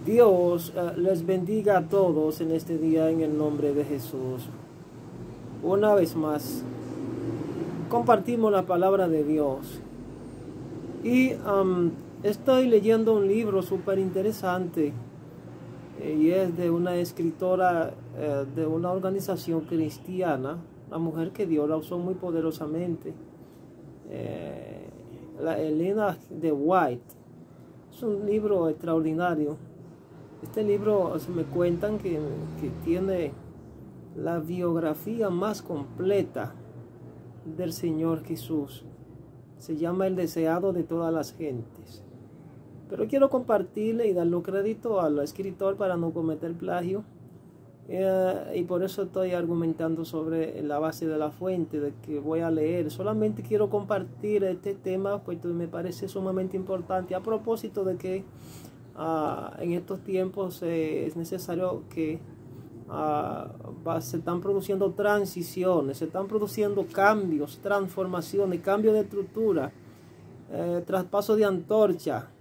Dios les bendiga a todos en este día en el nombre de Jesús. Una vez más, compartimos la palabra de Dios. Y estoy leyendo un libro súper interesante. Y es de una escritora de una organización cristiana, una mujer que Dios la usó muy poderosamente. La Elena de White. Es un libro extraordinario. Este libro me cuentan que tiene la biografía más completa del Señor Jesús. Se llama El deseado de todas las gentes. Pero quiero compartirle y darle crédito al escritor para no cometer plagio. Y por eso estoy argumentando sobre la base de la fuente de que voy a leer. Solamente quiero compartir este tema, pues me parece sumamente importante. A propósito de que en estos tiempos es necesario que se están produciendo transiciones, se están produciendo cambios, transformaciones, cambios de estructura, traspaso de antorcha,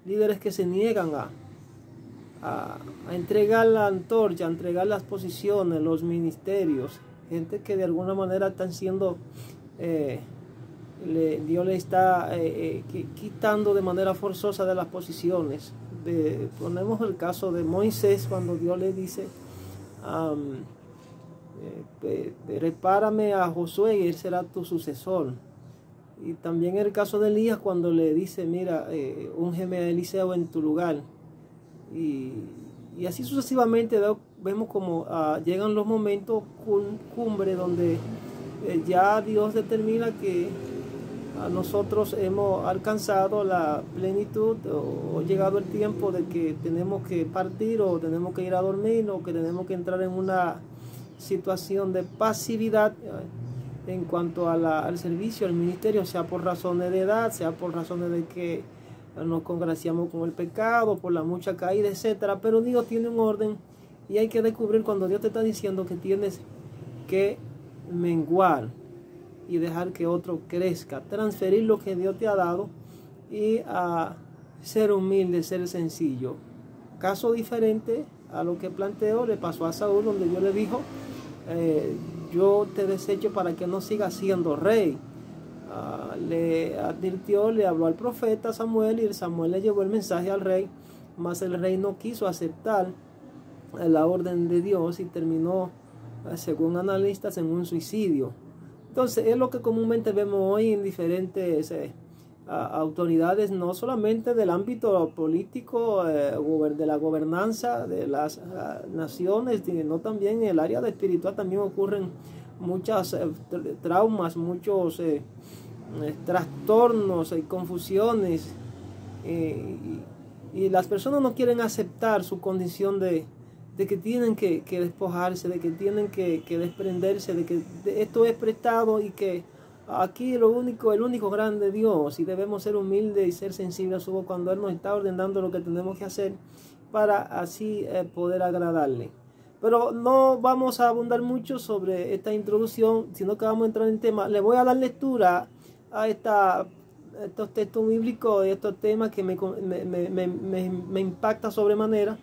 líderes que se niegan a entregar la antorcha, a entregar las posiciones, los ministerios, gente que de alguna manera están siendo, Dios le está quitando de manera forzosa de las posiciones. Ponemos el caso de Moisés cuando Dios le dice, prepárame a Josué y él será tu sucesor. Y también el caso de Elías cuando le dice, mira, úngeme a Eliseo en tu lugar. Y así sucesivamente vemos como llegan los momentos cumbre donde ya Dios determina que nosotros hemos alcanzado la plenitud o llegado el tiempo de que tenemos que partir o tenemos que ir a dormir o que tenemos que entrar en una situación de pasividad en cuanto al servicio, al ministerio, sea por razones de edad, sea por razones de que nos congraciamos con el pecado, por la mucha caída, etcétera. Pero Dios tiene un orden y hay que descubrir cuando Dios te está diciendo que tienes que menguar y dejar que otro crezca, transferir lo que Dios te ha dado y ser humilde, ser sencillo. Caso diferente a lo que planteo le pasó a Saúl, donde Dios le dijo, yo te desecho para que no sigas siendo rey. Le advirtió, le habló al profeta Samuel y Samuel le llevó el mensaje al rey, mas el rey no quiso aceptar la orden de Dios y terminó, según analistas, en un suicidio. Entonces es lo que comúnmente vemos hoy en diferentes autoridades, no solamente del ámbito político, de la gobernanza de las naciones, sino también en el área de espiritual. También ocurren muchas traumas, muchos trastornos y confusiones, y las personas no quieren aceptar su condición de que tienen que despojarse, de que tienen que desprenderse, de que esto es prestado y que aquí el único grande Dios, y debemos ser humildes y ser sensibles a su voz cuando Él nos está ordenando lo que tenemos que hacer para así poder agradarle. Pero no vamos a abundar mucho sobre esta introducción, sino que vamos a entrar en tema. Le voy a dar lectura a estos textos bíblicos y estos temas que me impacta sobremanera.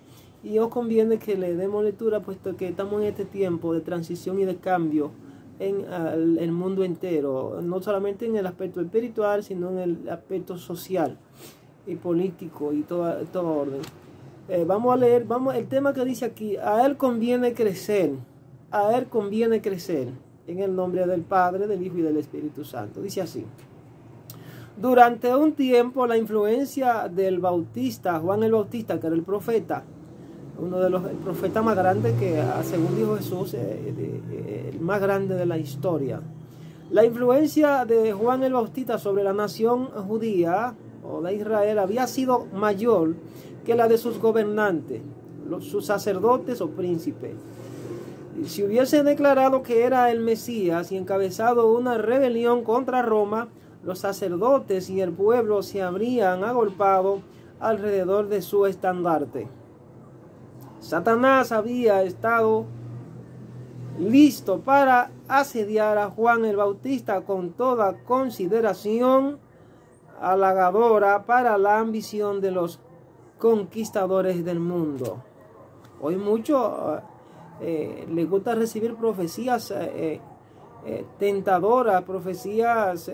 Y os conviene que le demos lectura, puesto que estamos en este tiempo de transición y de cambio en el mundo entero, no solamente en el aspecto espiritual, sino en el aspecto social y político y todo orden. Vamos a leer, el tema que dice aquí: a Él conviene crecer, a Él conviene crecer, en el nombre del Padre, del Hijo y del Espíritu Santo. Dice así: durante un tiempo la influencia del Bautista, Juan el Bautista, que era el profeta, uno de los profetas más grandes que, según dijo Jesús, el más grande de la historia. La influencia de Juan el Bautista sobre la nación judía o de Israel había sido mayor que la de sus gobernantes, sus sacerdotes o príncipes. Si hubiese declarado que era el Mesías y encabezado una rebelión contra Roma, los sacerdotes y el pueblo se habrían agolpado alrededor de su estandarte. Satanás había estado listo para asediar a Juan el Bautista con toda consideración halagadora para la ambición de los conquistadores del mundo. Hoy mucho les gusta recibir profecías tentadoras, profecías,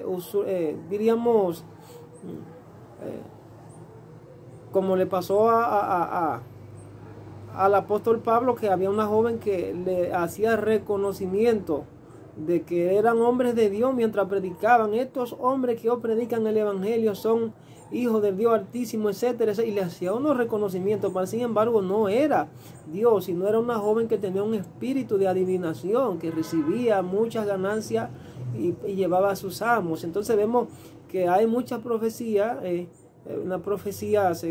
diríamos, como le pasó al apóstol Pablo, que había una joven que le hacía reconocimiento de que eran hombres de Dios mientras predicaban. Estos hombres que hoy predican el evangelio son hijos del Dios Altísimo, etcétera, y le hacía unos reconocimientos, pero sin embargo no era Dios, sino era una joven que tenía un espíritu de adivinación, que recibía muchas ganancias y llevaba a sus amos. Entonces vemos que hay muchas profecías, unas profecías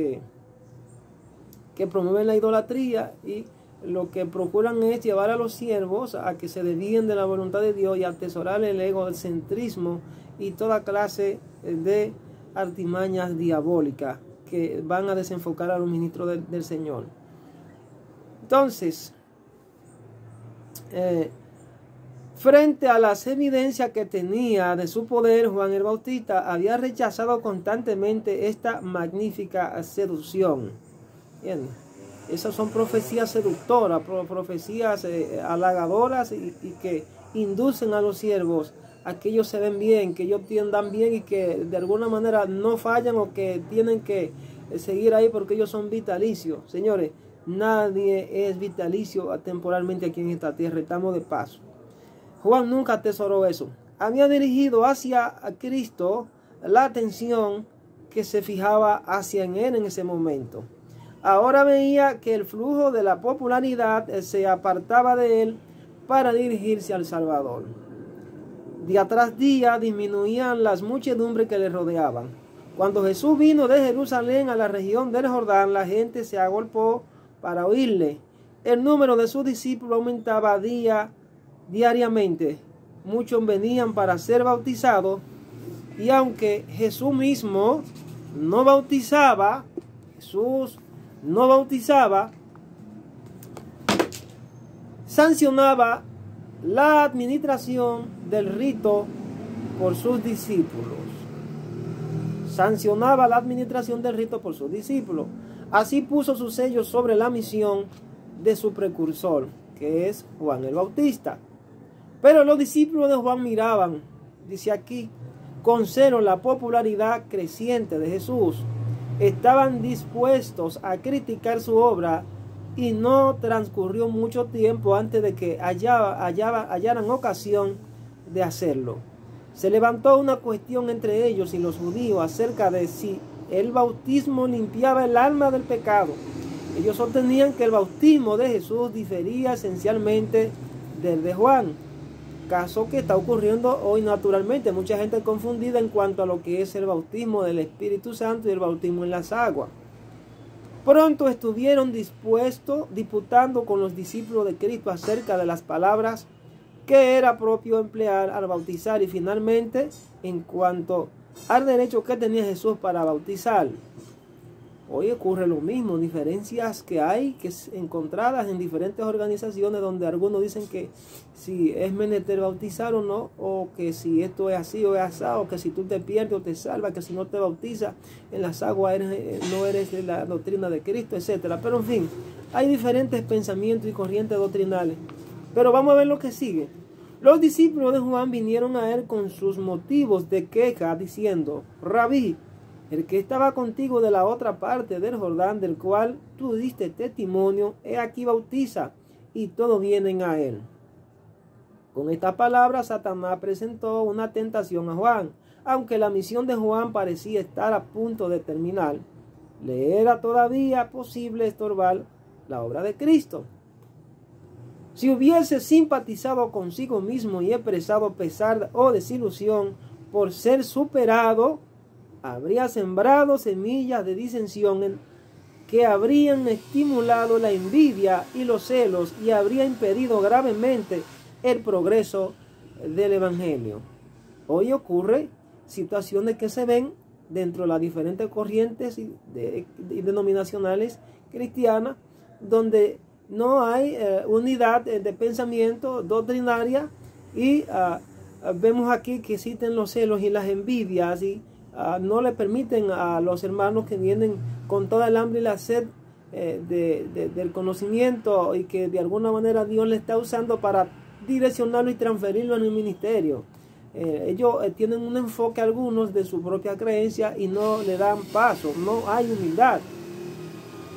que promueven la idolatría, y lo que procuran es llevar a los siervos a que se desvíen de la voluntad de Dios y atesorar el egocentrismo y toda clase de artimañas diabólicas que van a desenfocar a los ministros del Señor. Entonces, frente a las evidencias que tenía de su poder, Juan el Bautista había rechazado constantemente esta magnífica seducción. Bien, esas son profecías seductoras, profecías halagadoras y que inducen a los siervos a que ellos se ven bien, que ellos tiendan bien y que de alguna manera no fallan, o que tienen que seguir ahí porque ellos son vitalicios. Señores, nadie es vitalicio temporalmente aquí en esta tierra, estamos de paso. Juan nunca atesoró eso. Había dirigido hacia Cristo la atención que se fijaba hacia en él en ese momento. Ahora veía que el flujo de la popularidad se apartaba de él para dirigirse al Salvador. Día tras día disminuían las muchedumbres que le rodeaban. Cuando Jesús vino de Jerusalén a la región del Jordán, la gente se agolpó para oírle. El número de sus discípulos aumentaba diariamente. Muchos venían para ser bautizados, y aunque Jesús mismo no bautizaba, sancionaba la administración del rito por sus discípulos. Así puso su sello sobre la misión de su precursor, que es Juan el Bautista. Pero los discípulos de Juan miraban, dice aquí, con celo la popularidad creciente de Jesús. Estaban dispuestos a criticar su obra, y no transcurrió mucho tiempo antes de que hallaran ocasión de hacerlo. Se levantó una cuestión entre ellos y los judíos acerca de si el bautismo limpiaba el alma del pecado. Ellos sostenían que el bautismo de Jesús difería esencialmente del de Juan, caso que está ocurriendo hoy naturalmente. Mucha gente confundida en cuanto a lo que es el bautismo del Espíritu Santo y el bautismo en las aguas. Pronto estuvieron disputando con los discípulos de Cristo acerca de las palabras que era propio emplear al bautizar, y finalmente en cuanto al derecho que tenía Jesús para bautizar. Hoy ocurre lo mismo, diferencias que hay encontradas en diferentes organizaciones, donde algunos dicen que si es menester bautizar o no, o que si esto es así o es asado, o que si tú te pierdes o te salvas, que si no te bautizas en las aguas no eres de la doctrina de Cristo, etcétera. Pero en fin, hay diferentes pensamientos y corrientes doctrinales. Pero vamos a ver lo que sigue. Los discípulos de Juan vinieron a él con sus motivos de queja, diciendo: Rabí, el que estaba contigo de la otra parte del Jordán, del cual tú diste testimonio, he aquí bautiza, y todos vienen a él. Con esta palabra Satanás presentó una tentación a Juan. Aunque la misión de Juan parecía estar a punto de terminar, le era todavía posible estorbar la obra de Cristo. Si hubiese simpatizado consigo mismo y expresado pesar o desilusión por ser superado, habría sembrado semillas de disensión que habrían estimulado la envidia y los celos, y habría impedido gravemente el progreso del Evangelio. Hoy ocurre situaciones que se ven dentro de las diferentes corrientes denominacionales cristianas, donde no hay unidad de pensamiento doctrinaria, y vemos aquí que existen los celos y las envidias, y no le permiten a los hermanos que vienen con toda el hambre y la sed del conocimiento, y que de alguna manera Dios le está usando para direccionarlo y transferirlo en el ministerio. Ellos tienen un enfoque, algunos, de su propia creencia, y no le dan paso, no hay humildad.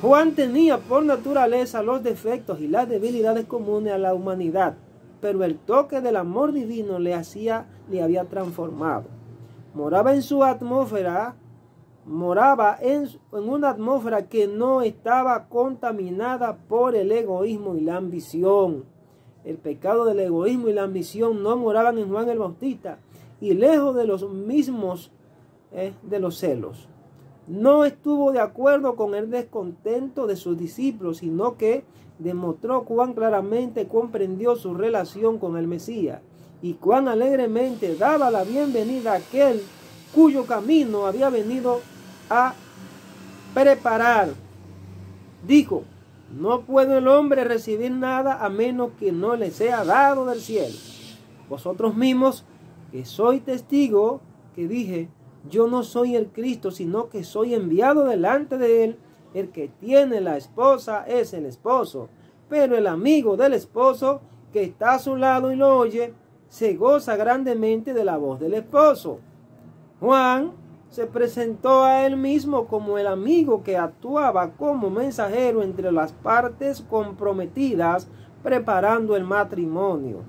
Juan tenía por naturaleza los defectos y las debilidades comunes a la humanidad, pero el toque del amor divino le había transformado. Moraba en una atmósfera que no estaba contaminada por el egoísmo y la ambición. El pecado del egoísmo y la ambición no moraban en Juan el Bautista, y lejos de los mismos de los celos. No estuvo de acuerdo con el descontento de sus discípulos, sino que demostró cuán claramente comprendió su relación con el Mesías y cuán alegremente daba la bienvenida a aquel cuyo camino había venido a preparar. Dijo: no puede el hombre recibir nada a menos que no le sea dado del cielo. Vosotros mismos, que sois testigo, que dije: yo no soy el Cristo, sino que soy enviado delante de él. El que tiene la esposa es el esposo, pero el amigo del esposo que está a su lado y lo oye, se goza grandemente de la voz del esposo. Juan se presentó a él mismo como el amigo que actuaba como mensajero entre las partes comprometidas preparando el matrimonio.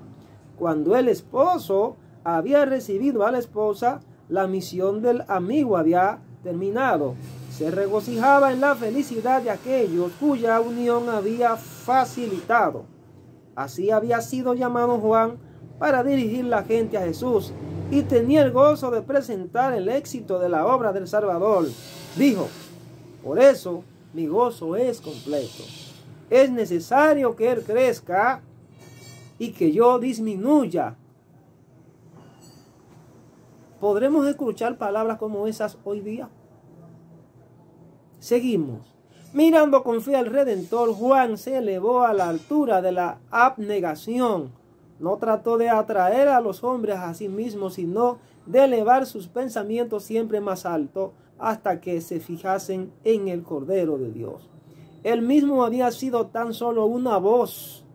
Cuando el esposo había recibido a la esposa, la misión del amigo había terminado. Se regocijaba en la felicidad de aquellos cuya unión había facilitado. Así había sido llamado Juan para dirigir la gente a Jesús, y tenía el gozo de presentar el éxito de la obra del Salvador. Dijo: por eso mi gozo es completo. Es necesario que Él crezca y que yo disminuya. ¿Podremos escuchar palabras como esas hoy día? Seguimos. Mirando con fe al Redentor, Juan se elevó a la altura de la abnegación. No trató de atraer a los hombres a sí mismo, sino de elevar sus pensamientos siempre más alto hasta que se fijasen en el Cordero de Dios. Él mismo había sido tan solo una voz,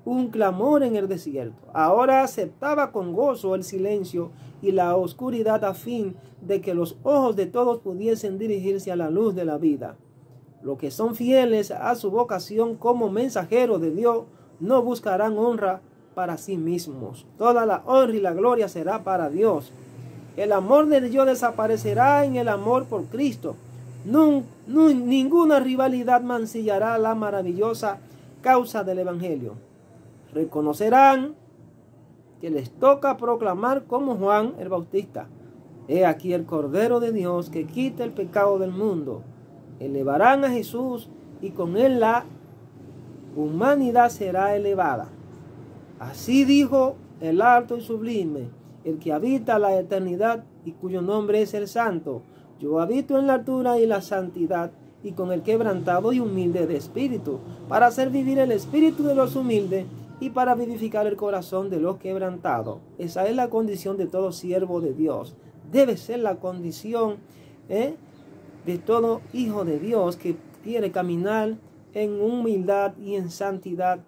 un clamor en el desierto. Ahora aceptaba con gozo el silencio y la oscuridad a fin de que los ojos de todos pudiesen dirigirse a la luz de la vida. Los que son fieles a su vocación como mensajeros de Dios no buscarán honra para sí mismos. Toda la honra y la gloria será para Dios. El amor de Dios desaparecerá en el amor por Cristo. Ninguna rivalidad mancillará la maravillosa causa del Evangelio. Reconocerán que les toca proclamar como Juan el Bautista: he aquí el Cordero de Dios que quita el pecado del mundo. Elevarán a Jesús y con él la humanidad será elevada. Así dijo el alto y sublime, el que habita la eternidad y cuyo nombre es el Santo. Yo habito en la altura y la santidad, y con el quebrantado y humilde de espíritu, para hacer vivir el espíritu de los humildes y para vivificar el corazón de los quebrantados. Esa es la condición de todo siervo de Dios. Debe ser la condición de todo hijo de Dios que quiere caminar en humildad y en santidad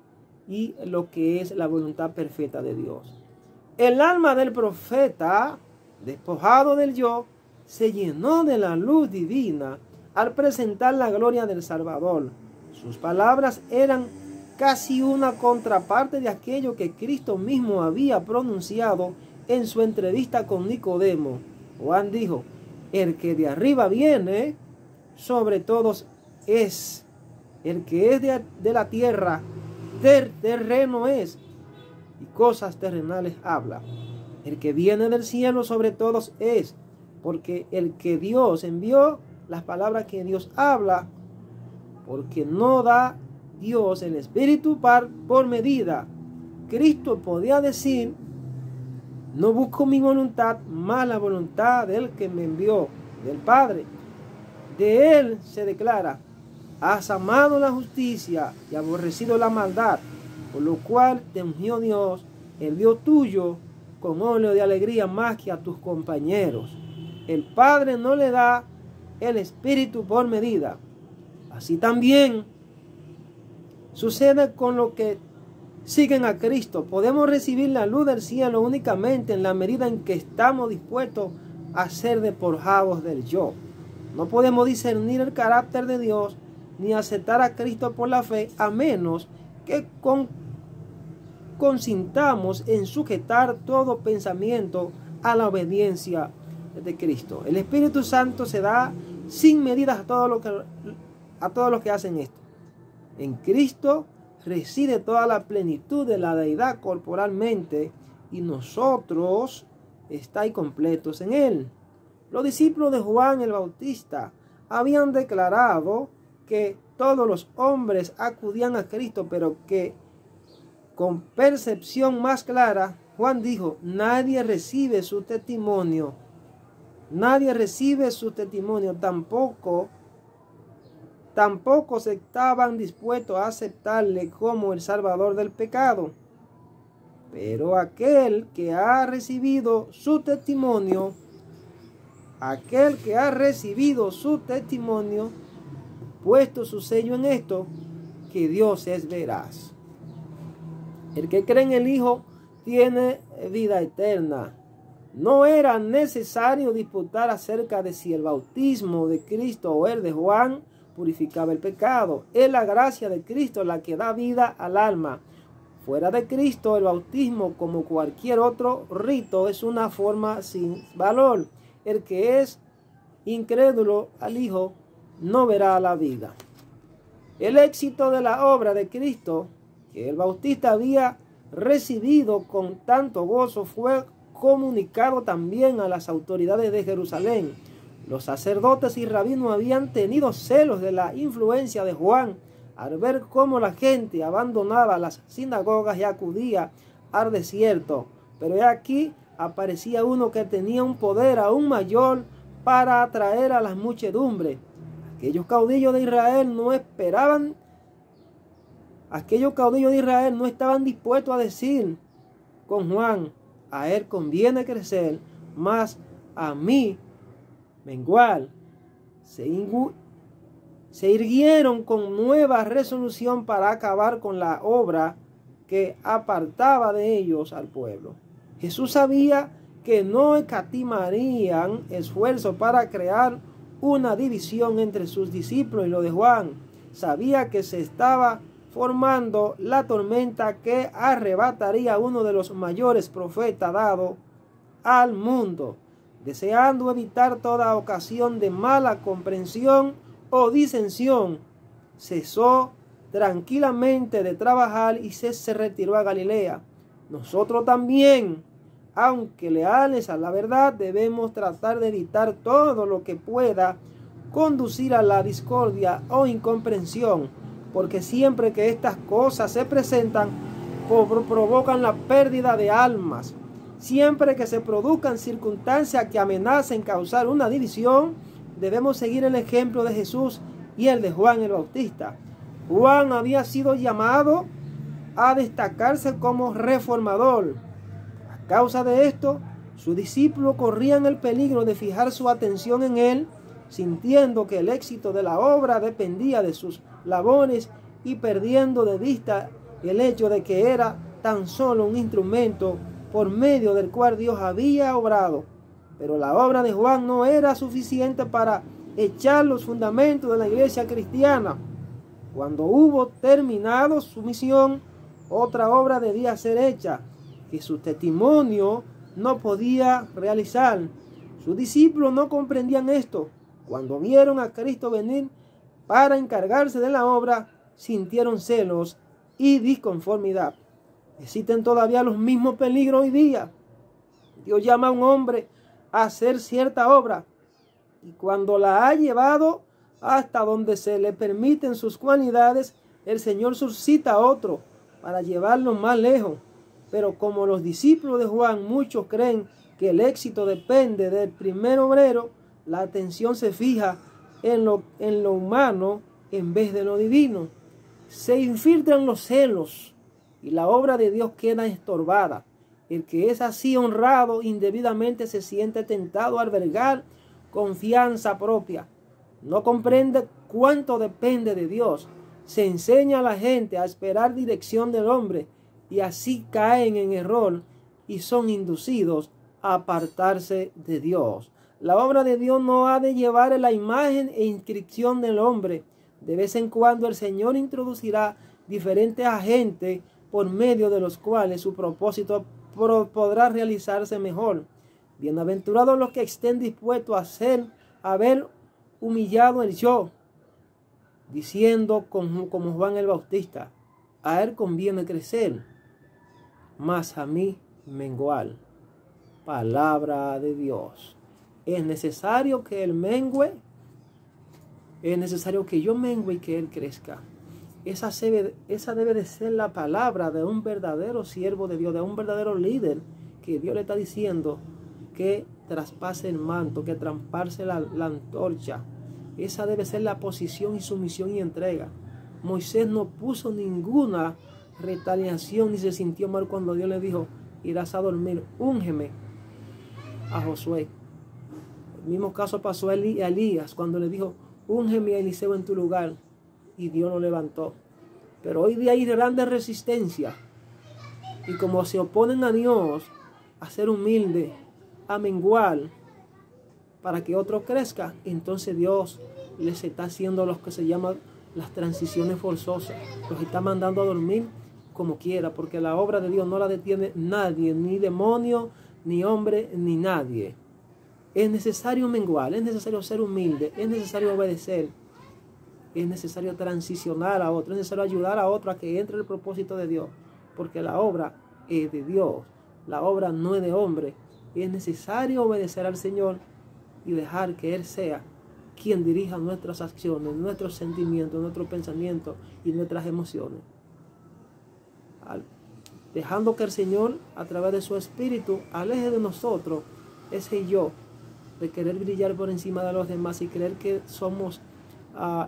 y lo que es la voluntad perfecta de Dios. El alma del profeta, despojado del yo, se llenó de la luz divina al presentar la gloria del Salvador. Sus palabras eran casi una contraparte de aquello que Cristo mismo había pronunciado en su entrevista con Nicodemo. Juan dijo: el que de arriba viene, sobre todos es. El que es de la tierra, terreno es, y cosas terrenales habla. El que viene del cielo sobre todos es, porque el que Dios envió, las palabras que Dios habla, porque no da Dios el Espíritu por medida. Cristo podía decir: no busco mi voluntad, más la voluntad del que me envió, del Padre. De él se declara: has amado la justicia y aborrecido la maldad, por lo cual te ungió Dios, el Dios tuyo, con óleo de alegría más que a tus compañeros. El Padre no le da el Espíritu por medida. Así también sucede con los que siguen a Cristo. Podemos recibir la luz del cielo únicamente en la medida en que estamos dispuestos a ser despojados del yo. No podemos discernir el carácter de Dios ni aceptar a Cristo por la fe a menos que consintamos en sujetar todo pensamiento a la obediencia de Cristo. El Espíritu Santo se da sin medidas a todos los que hacen esto. En Cristo reside toda la plenitud de la deidad corporalmente y nosotros estáis completos en Él. Los discípulos de Juan el Bautista habían declarado que todos los hombres acudían a Cristo, pero que con percepción más clara, Juan dijo: nadie recibe su testimonio. Nadie recibe su testimonio, tampoco se estaban dispuestos a aceptarle como el Salvador del pecado. Pero aquel que ha recibido su testimonio, puesto su sello en esto, que Dios es veraz. El que cree en el Hijo tiene vida eterna. No era necesario disputar acerca de si el bautismo de Cristo o el de Juan purificaba el pecado. Es la gracia de Cristo la que da vida al alma. Fuera de Cristo, el bautismo, como cualquier otro rito, es una forma sin valor. El que es incrédulo al Hijo no verá la vida. El éxito de la obra de Cristo, que el Bautista había recibido con tanto gozo, fue comunicado también a las autoridades de Jerusalén. Los sacerdotes y rabinos habían tenido celos de la influencia de Juan al ver cómo la gente abandonaba las sinagogas y acudía al desierto. Pero aquí aparecía uno que tenía un poder aún mayor para atraer a las muchedumbres. Aquellos caudillos de Israel no estaban dispuestos a decir con Juan: a él conviene crecer, mas a mí menguar. Se irguieron con nueva resolución para acabar con la obra que apartaba de ellos al pueblo. Jesús sabía que no escatimarían esfuerzo para crear una división entre sus discípulos y los de Juan. Sabía que se estaba formando la tormenta que arrebataría a uno de los mayores profetas dado al mundo. Deseando evitar toda ocasión de mala comprensión o disensión, cesó tranquilamente de trabajar y se retiró a Galilea. Nosotros también, aunque leales a la verdad, debemos tratar de evitar todo lo que pueda conducir a la discordia o incomprensión, porque siempre que estas cosas se presentan, provocan la pérdida de almas. Siempre que se produzcan circunstancias que amenacen causar una división, debemos seguir el ejemplo de Jesús y el de Juan el Bautista. Juan había sido llamado a destacarse como reformador. A causa de esto, sus discípulos corrían el peligro de fijar su atención en él, sintiendo que el éxito de la obra dependía de sus labores y perdiendo de vista el hecho de que era tan solo un instrumento por medio del cual Dios había obrado. Pero la obra de Juan no era suficiente para echar los fundamentos de la iglesia cristiana. Cuando hubo terminado su misión, otra obra debía ser hecha, que su testimonio no podía realizar. Sus discípulos no comprendían esto. Cuando vieron a Cristo venir para encargarse de la obra, sintieron celos y disconformidad. Existen todavía los mismos peligros hoy día. Dios llama a un hombre a hacer cierta obra, y cuando la ha llevado hasta donde se le permiten sus cualidades, el Señor suscita a otro para llevarlo más lejos. Pero como los discípulos de Juan, muchos creen que el éxito depende del primer obrero, la atención se fija en lo humano en vez de lo divino. Se infiltran los celos y la obra de Dios queda estorbada. El que es así honrado indebidamente se siente tentado a albergar confianza propia. no comprende cuánto depende de Dios. Se enseña a la gente a esperar dirección del hombre y así caen en error y son inducidos a apartarse de Dios. La obra de Dios no ha de llevar la imagen e inscripción del hombre. De vez en cuando el Señor introducirá diferentes agentes por medio de los cuales su propósito podrá realizarse mejor. Bienaventurados los que estén dispuestos a haber humillado el yo, diciendo como Juan el Bautista: a él conviene crecer, mas a mí menguar. Palabra de Dios. Es necesario que él mengue, es necesario que yo mengue y que él crezca. Esa debe de ser la palabra de un verdadero siervo de Dios, de un verdadero líder, que Dios le está diciendo que traspase el manto, que traspase la antorcha. Esa debe ser la posición y sumisión y entrega. Moisés no puso ninguna retaliación ni se sintió mal cuando Dios le dijo: irás a dormir, úngeme a Josué. El mismo caso pasó a Elías cuando le dijo: úngeme a Eliseo en tu lugar, y Dios lo levantó. Pero hoy día hay grande resistencia, y como se oponen a Dios, a ser humilde, a menguar para que otro crezca, entonces Dios les está haciendo lo que se llaman las transiciones forzosas. Los está mandando a dormir como quiera, porque la obra de Dios no la detiene nadie, ni demonio, ni hombre, ni nadie. Es necesario menguar, es necesario ser humilde, es necesario obedecer, es necesario transicionar a otro, es necesario ayudar a otro a que entre el propósito de Dios, porque la obra es de Dios, la obra no es de hombre. Es necesario obedecer al Señor y dejar que Él sea quien dirija nuestras acciones, nuestros sentimientos, nuestros pensamientos y nuestras emociones. Dejando que el Señor, a través de su Espíritu, aleje de nosotros ese yo de querer brillar por encima de los demás y creer que somos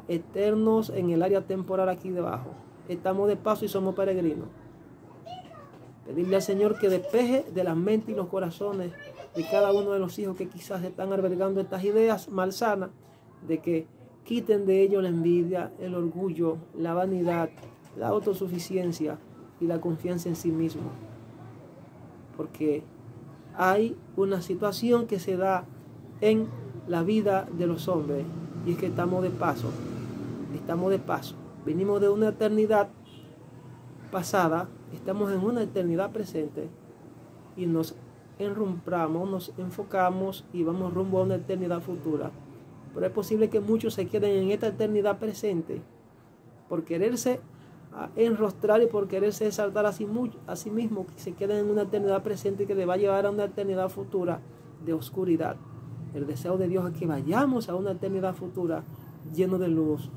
eternos en el área temporal aquí debajo. Estamos de paso y somos peregrinos. Pedirle al Señor que despeje de la mente y los corazones de cada uno de los hijos que quizás están albergando estas ideas malsanas, de que quiten de ellos la envidia, el orgullo, la vanidad, la autosuficiencia y la confianza en sí mismo. Porque hay una situación que se da en la vida de los hombres, y es que estamos de paso. Venimos de una eternidad pasada, estamos en una eternidad presente y nos enrumbramos, nos enfocamos y vamos rumbo a una eternidad futura. Pero es posible que muchos se queden en esta eternidad presente por quererse enrostrar y por quererse exaltar a sí mismo, que se queden en una eternidad presente que le va a llevar a una eternidad futura de oscuridad. El deseo de Dios es que vayamos a una eternidad futura lleno de luz,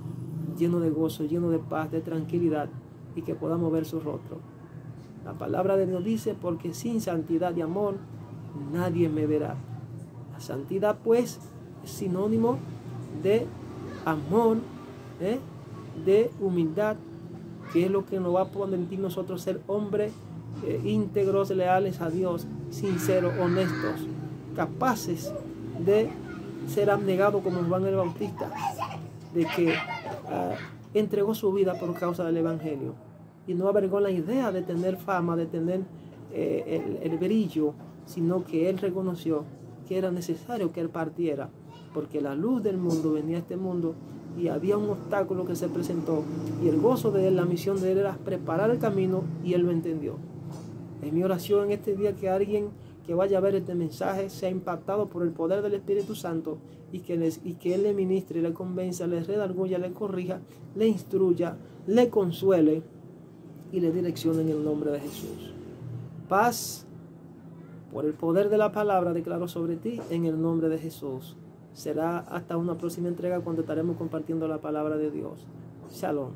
lleno de gozo, lleno de paz, de tranquilidad, y que podamos ver su rostro. La palabra de Dios dice: porque sin santidad y amor nadie me verá. La santidad, pues, es sinónimo de amor, de humildad, que es lo que nos va a permitir nosotros ser hombres íntegros, leales a Dios, sinceros, honestos, capaces de ser abnegados como Juan el Bautista, de que entregó su vida por causa del Evangelio y no avergó la idea de tener fama, de tener el brillo, sino que él reconoció que era necesario que él partiera, porque la luz del mundo venía a este mundo y había un obstáculo que se presentó, y el gozo de él, la misión de él era preparar el camino, y él lo entendió. Es mi oración en este día que alguien que vaya a ver este mensaje sea impactado por el poder del Espíritu Santo y que Él le ministre, le convenza, le redarguya, le corrija, le instruya, le consuele y le direccione en el nombre de Jesús. Paz, por el poder de la palabra, declaro sobre ti en el nombre de Jesús. Será hasta una próxima entrega cuando estaremos compartiendo la palabra de Dios. Shalom.